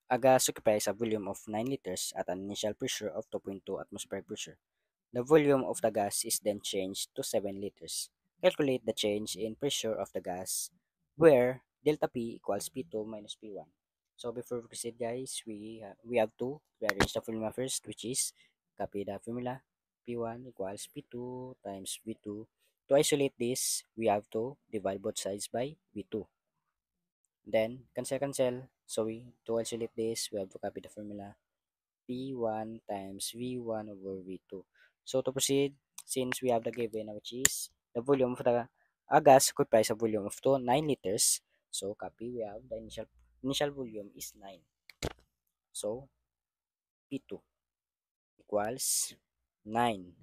A gas occupies a volume of 9 liters at an initial pressure of 2.2 atmospheric pressure. The volume of the gas is then changed to 7 liters. Calculate the change in pressure of the gas where delta P equals P2 minus P1. So before we proceed guys, we have to rearrange the formula first, which is copy the formula. P1 equals P2 times V2. To isolate this, we have to divide both sides by V2. Then cancel. So to isolate this, we have to copy the formula. P1 times V1 over V2. So to proceed, since we have the given which is the volume of the gas occupies a volume of 9 liters. So copy, we have the initial volume is 9. So P2 equals 9.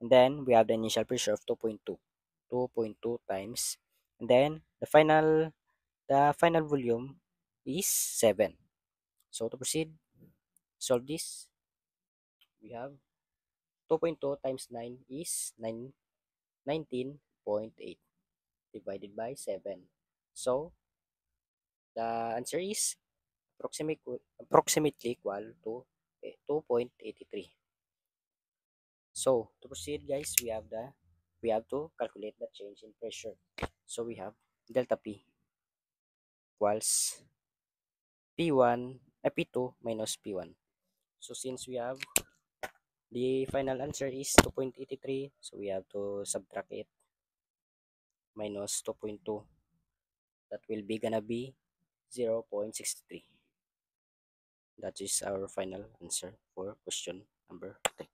And then we have the initial pressure of 2.2. 2.2 times. And then the final volume is 7. So to proceed, solve this. We have 2.2 times 9 is 19.8 divided by 7. So the answer is approximately equal to 2.83. So to proceed guys, we have to calculate the change in pressure. So we have delta P equals P1 P2 minus P1. So since we have the final answer is 2.83, so we have to subtract it minus 2.2. That will be gonna be 0.63. That is our final answer for question number 3.